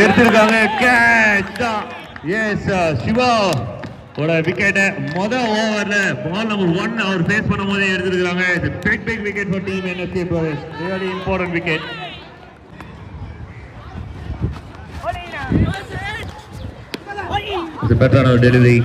எடுத்திருக்காங்க. கேட்ச் தான். எஸ் சிவா ஓட விக்கெட் முதல் ஓவர்ல பால் நம்பர் 1 அவர் ஃபேஸ் பண்ணும்போது எடுத்திருக்காங்க. Big wicket for team NSK Brothers. Really important wicket. It's a better delivery.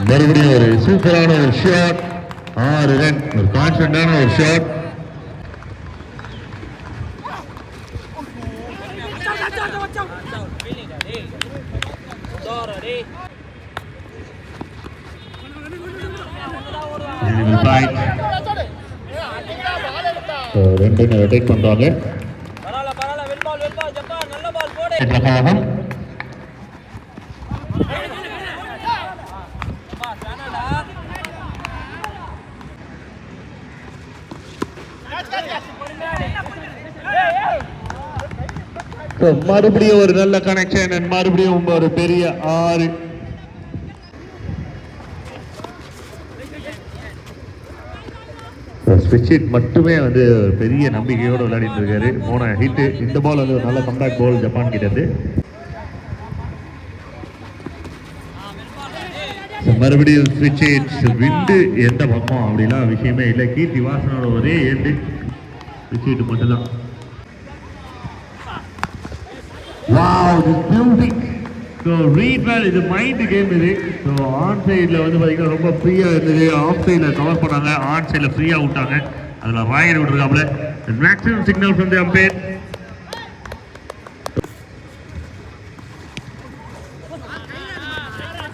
மறுபடியும் ஒரு சூப்பரான ஒரு ஷாட். 6 ரன். ஒரு கான்ஃபிடண்டான ஒரு ஷாட். ரெண்டு அட்டாக் பண்றாங்க. மறுபடியும் ஒரு நல்ல கனெக்ஷன். மறுபடியும் ஒரு பெரிய 6. ஸ்விட்ச் மட்டுமே வந்து பெரிய நம்பிக்கையோடு விளையாடிட்டு இருக்காரு. போன ஹிட் இந்த பால் வந்து ஒரு நல்ல கம்பேக் பால் ஜப்பான் கிட்ட இருந்து. மறுபடியும் ஸ்விட்ச் விண்டு எந்த பக்கம் அப்படிலாம் விஷயமே இல்லை. கீர்த்தி வாசனோட ஒரே ஏண்டு ஸ்விட்ச் மட்டும்தான். Wow, this music. So read well, இது மைண்ட் கேம் இது. ஸோ ஆன் சைடில் வந்து பார்த்தீங்கன்னா ரொம்ப ஃப்ரீயாக இருந்தது. ஆஃப் சைடில் கவர் பண்ணாங்க. ஆன் சைடில் ஃப்ரீயாக விட்டாங்க. அதில் ராயர் விட்டுருக்காப்புல. Maximum signal from the umpire.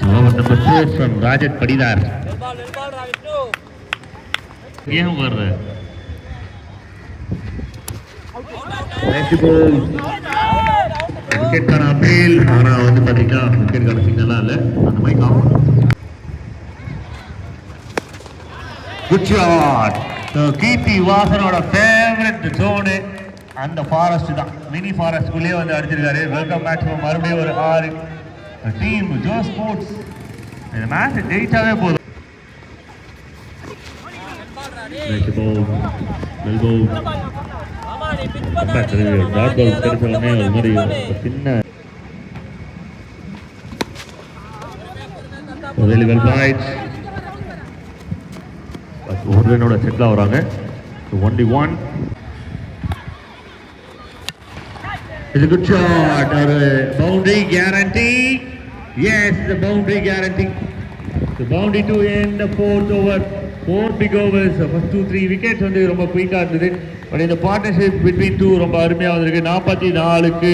Number 4 from Rajat Patidar. ஏன் வர்ற விக்கெட்கான அப்பீல். ஆனால் வந்து பார்த்தீங்கன்னா விக்கெட்கான சிக்னலாம் இல்லை. அந்த மாதிரி ஆகும். Good shot. கீர்த்தி வாசனோட ஃபேவரட் ஜோனு அந்த ஃபாரஸ்ட் தான். மினி ஃபாரஸ்ட்குள்ளேயே வந்து அடிச்சிருக்காரு. Welcome back. மறுபடியும் ஒரு 6. டீம் ஜோ ஸ்போர்ட்ஸ் இந்த மேட்ச் ஜெயிச்சாவே போதும். சின்ன ஒரு ரனோட செட்டில் ஆகுறாங்க. 1-1. It's a good shot. Boundary guarantee. Yes, the boundary guarantee. The boundary to end the 4th over. 4 big overs. First 2-3 wickets வந்து ரொம்ப குயிக்காக இருந்தது. பட் இந்த பார்ட்னர்ஷிப் பிட்வீன் 2 ரொம்ப அருமையாக வந்திருக்கு. 44க்கு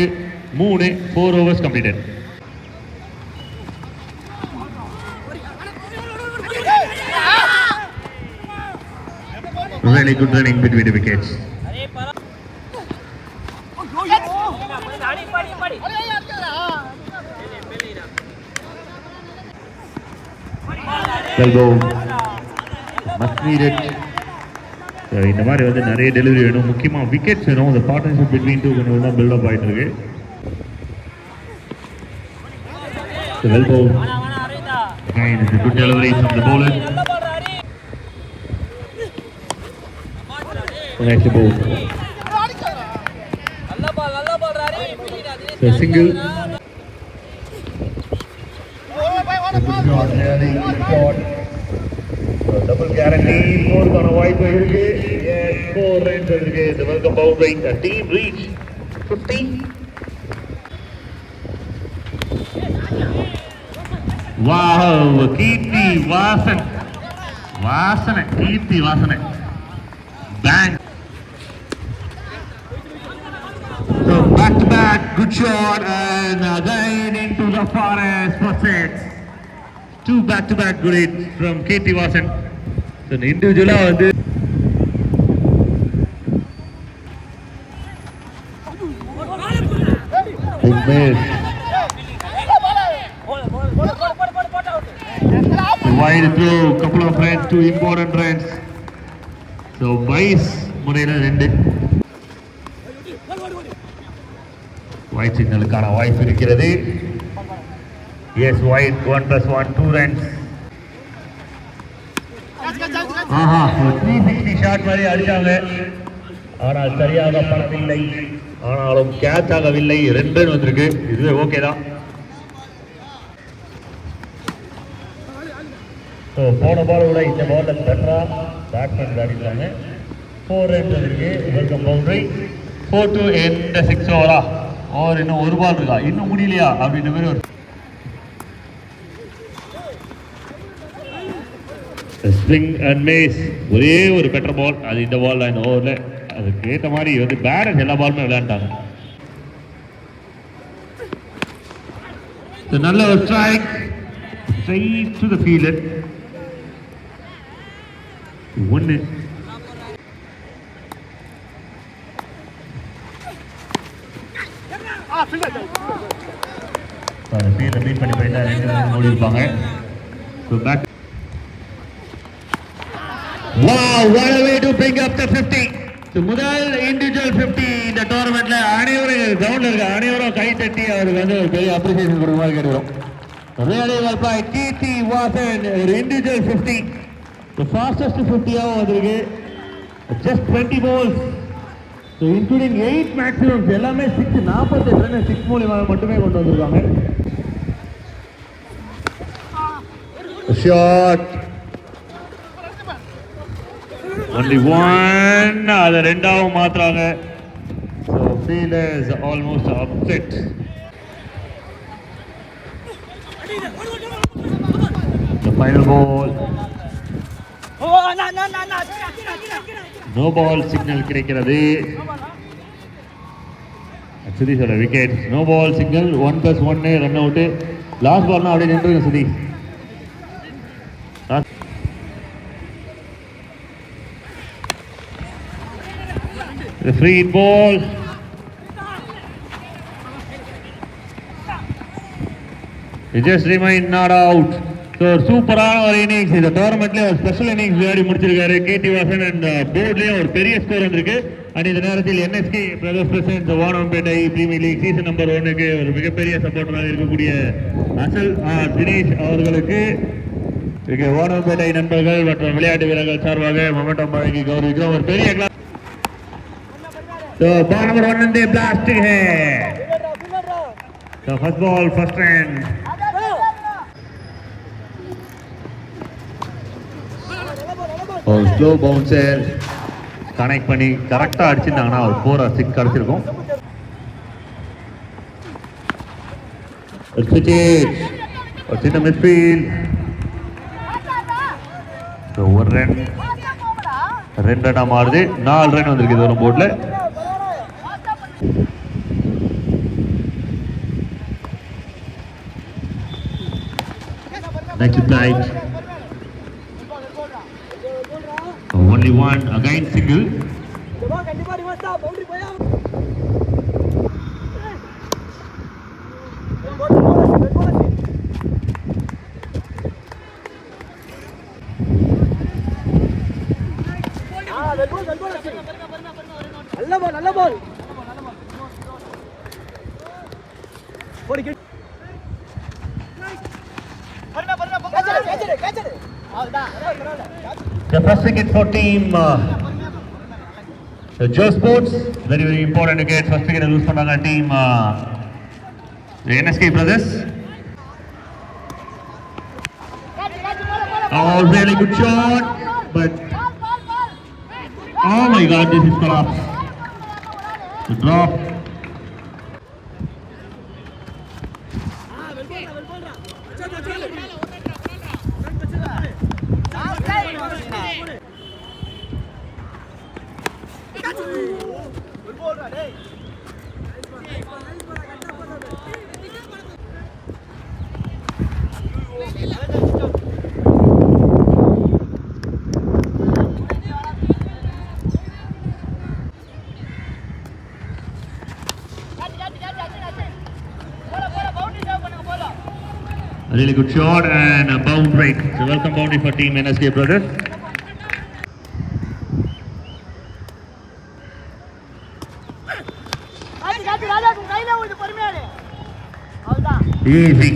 3. 4 overs completed. Really good running between the wickets. Well go. Must need it. இந்த மாதிரி வந்து நிறைய டெலிவரி வேணும். முக்கியமாக விக்கெட்ஸ் வேணும். இந்த பார்ட்னர்ஷிப் பிட்வீன் 2 கொஞ்சம் தான் பில்டப் ஆகிட்டு இருக்கு. Well go. Again, it's a good delivery from the bowler. Nice ball. So single. Good shot, really good shot. So double guarantee. 4 gonna wide by irukku. Yes, 4 runs irukku. The welcome boundary. The team reached 50. Wow, Kirti Vasan. Kirti Vasan. Bang. So back to back, good shot, and again into the forest for 6. 2 back to back good hits from Kirti Vasan. So individually வந்து big miss. Wide throw, couple of runs, 2 important runs. So Vice முறையில் 2. White சிக்னலுக்கான வாய்ப்பு இருக்கிறது. Yes, White 1+1 2 runs. ஆஹா, 360 shot மாதிரி அடிச்சாங்க. ஆனால் சரியாக படவில்லை. ஆனாலும் கேட்ச் ஆகவில்லை. 2 ரன் வந்திருக்கு. இதுவே ஓகே தான். ஸோ போன பால் விட இந்த பாலில் பெட்டராக பேட்ஸ்மேன் ஆடிக்கிறாங்க. 4 runs வந்திருக்கு. Welcome boundary. 4 to end 6 ஓவரா. ஓவர் இன்னும் 1 பால் இருக்கா, இன்னும் முடியலையா அப்படின்ற மாதிரி ஒரு ஸ்விங் அண்ட் மேஸ். ஒரே ஒரு பெட்டர் பால், அது இந்த பால் தான். இந்த ஓவரில் அதுக்கு ஏற்ற மாதிரி வந்து பேரன்ஸ் எல்லா பாலுமே விளையாண்டாங்க. நல்ல ஒரு strike straight to the fielder. 1. அந்த ஃபீல்டை பீட் பண்ணி போயிட்டா 2 ரன் ஓடி இருப்பாங்க. So back. Wow, what a way to bring up the 50. So முதல் இண்டிவிஜுவல் 50 இந்த டோர்னமெண்ட்ல அனைவரும் கிரவுண்ட்ல இருக்க அனைவரும் கை தட்டி அவருக்கு வந்து ஒரு பெரிய அப்ரிசியேஷன் கொடுக்க மாதிரி கேட்கிறோம். Really well played. Kirti Vasan, ஒரு இண்டிவிஜுவல் 50. The fastest 50-ஆவும் வந்திருக்கு. Just 20 balls. So including 8 maximums. எல்லாமே 6 48 ரன் 6 மூலமாக மட்டுமே கொண்டு வந்திருக்காங்க. Shot. Only 1. அது 2ஆவும் மாத்துறாங்க. So fielder is almost upset. The final ball. No ball signal கிடைக்கிறது. சுதீஷ் ஓட wicket. No ball signal. 1+1 run out. Last பால்னா அப்படியே நின்று Sudhish. The free ball. It just remained not out. So சூப்பரான ஒரு இன்னிங்ஸ். இந்த டோர்னமெண்ட்லேயே ஒரு ஸ்பெஷல் இன்னிங்ஸ் விளையாடி முடிச்சிருக்காரு கேடி வாசன். அண்ட் போர்ட்லேயும் ஒரு பெரிய ஸ்கோர் வந்திருக்கு. அண்ட் இந்த நேரத்தில் NSK brothers president Vanampettai premier league season number 1க்கு ஒரு மிகப்பெரிய சப்போர்ட்டராக இருக்கக்கூடிய அசல் தினேஷ் அவர்களுக்கு வானம்பேட்டை நண்பர்கள் மற்றும் விளையாட்டு வீரர்கள் சார்பாக மொமெண்டம் வழங்கி கௌரவிக்கிறோம். ஒரு பெரிய class. So ball number 1 and they blasting here. So first ball, first run. Oh, slow bouncer. Connect பண்ணி கரெக்டாக அடிச்சிருந்தாங்கன்னா ஒரு 4 or 6 அடிச்சிருக்கும். ஒரு சின்ன மிட்ஃபீல்ட். ஒரு ரன் 2 ரன்னா மாறுது. 4 ரன் வந்திருக்கு இது ஒரு போர்டில். Next flight. Only 1 again single. நல்ல பால். The first wicket for team So Joe Sports, very important wickets. First wicket lose பண்ணாங்க team the NSK brothers. Oh, really good shot, but oh my God, this is collapse. The drop. A really good shot and a boundary. So welcome boundary for team NSK brothers. Easy.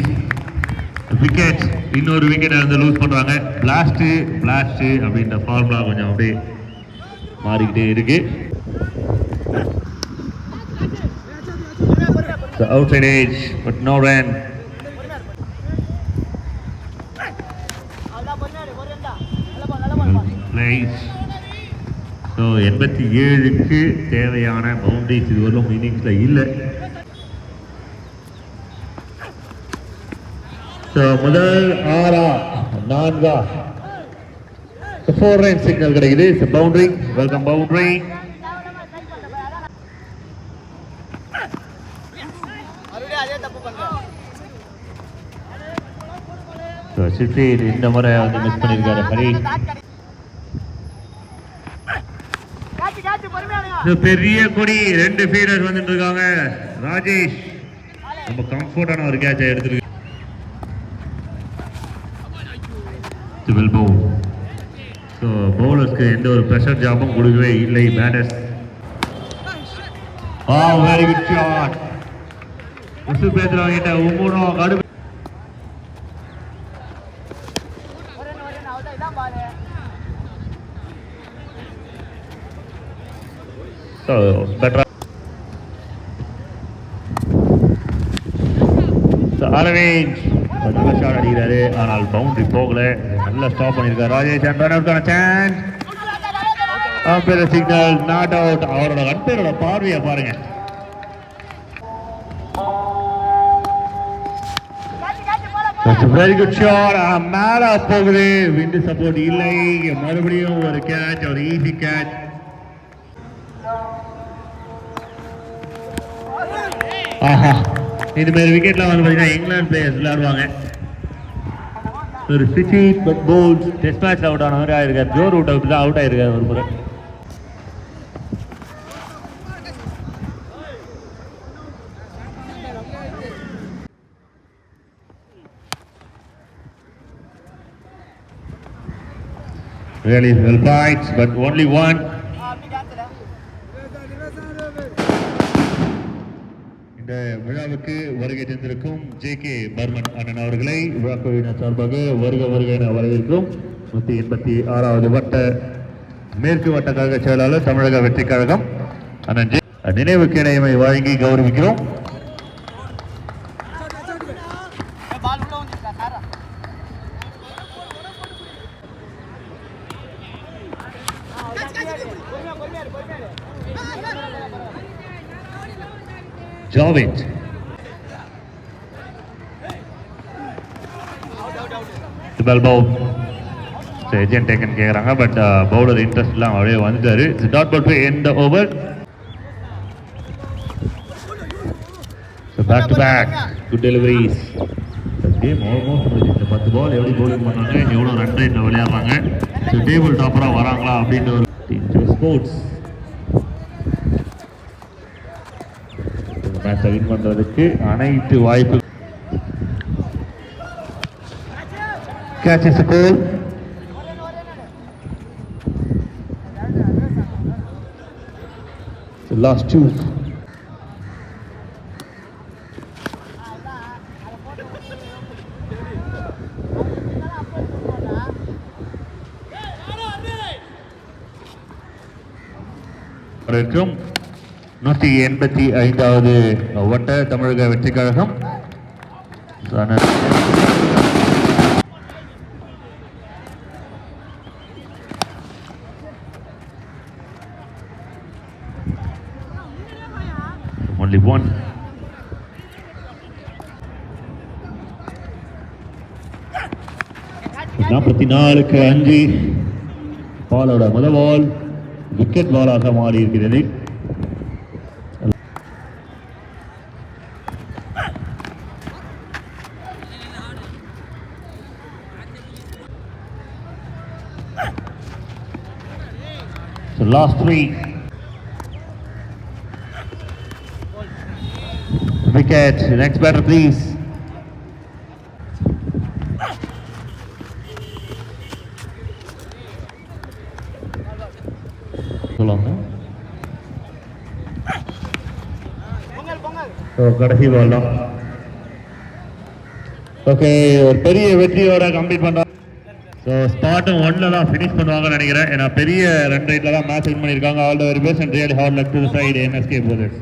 Wicket. இன்னொரு wicket வந்து loose பண்றாங்க. Blast அப்படின்ற formula கொஞ்சம் அப்படியே மாறிக்கிட்டே இருக்கு. The outside edge, but no run. Place. So 87க்கு தேவையான boundaries இதுவரையும் இன்னிங்ஸ்ல இல்லை. So முதல் 4 4 ரன் சிக்னல் கிடைக்குது. Boundary, welcome boundary. சிட்டி இந்த முறை வந்து மிஸ் பண்ணியிருக்காரு ஹரி. பெரிய கொடி 2 ஃபீல்டர்ஸ் வந்துட்டு இருக்காங்க. ராஜேஷ் ரொம்ப கம்ஃபர்டான ஒரு கேட்சை எடுத்துருக்கு. ஸோ பவுலர்ஸ்க்கு எந்த ஒரு ப்ரெஷர் ஜாபும் கொடுக்கவே இல்லை பேட்டர்ஸ். Very good shot. உசு பேசுறவங்கிட்ட உம்முனோ கடுப்பு. So better. So Aravind நல்ல ஷாட் அடிக்கிறாரு. ஆனால் பவுண்டரி போகல. நல்ல ஸ்டாப் பண்ணியிருக்காரு ராஜேஷ். அண்ட் ரன் அவுட்கான chance. Umpire signal not out. அவரோட அம்பையரோட பார்வையை பாருங்க. Very good shot. மேல போகுது. விண்ட் சப்போர்ட் இல்லை. மறுபடியும் ஒரு கேட்ச், ஒரு ஈஸி கேட்ச். ஆஹா, இது மாதிரி விக்கெட்லாம் வந்து பார்த்தீங்கன்னா இங்கிலாந்து பிளேயர்ஸ் விளையாடுவாங்க. ஒரு city but bowls test match out ஆன மாதிரி ஆயிருக்காரு. ஜோ ரூட் அவுட் தான் அவுட் ஆயிருக்காரு ஒரு முறை. Really well bites, but only one. இந்த விழாவுக்கு வருகை தந்திருக்கும் JK பர்மன் அண்ணன் அவர்களை விழாக்குழுவினர் சார்பாக வருக என வரவேற்கிறோம். 186வது வட்ட மேற்கு வட்ட கழக செயலாளர் தமிழக வெற்றி கழகம் அண்ணன் நினைவு கேடயமை வழங்கி கௌரவிக்கிறோம். Javed. The ball bow. So agent taken கேக்குறாங்க பட் பவுலர் இன்ட்ரெஸ்ட் எல்லாம் அப்படியே வந்துட்டாரு. Dot ball to end the over. So back to back good deliveries. Game almost முடிஞ்சு. இந்த 10 பால் எப்படி bowling பண்ணாங்க, எவ்வளவு ரன் ரேட்ல விளையாடுறாங்க, ஸோ டேபிள் டாப்பரா வராங்களா அப்படின்ற ஒரு ஸ்போர்ட்ஸ் மேட்சை வின் பண்றதுக்கு அனைத்து வாய்ப்பு. Catch is a goal. The last two. இருக்கும் 185வது வட்ட தமிழக வெற்றி கழகம். Only one. நாற்பத்தி 4-5 பாலோட முதல் பால் விக்கெட் பாலாக மாறி இருக்கிறது. So last 3 wicket. Next batter please. கடைசி பால் தான். ஓகே, ஒரு பெரிய வெற்றியோட கம்ப்ளீட் பண்றோம். ஸோ ஸ்பாட்டும் 1ல தான் ஃபினிஷ் பண்ணுவாங்கன்னு நினைக்கிறேன். ஏன்னா பெரிய ரன் ரேட்ல தான் மேட்ச் வின் பண்ணியிருக்காங்க. All the very best and really hard luck to the side NSK bowlers.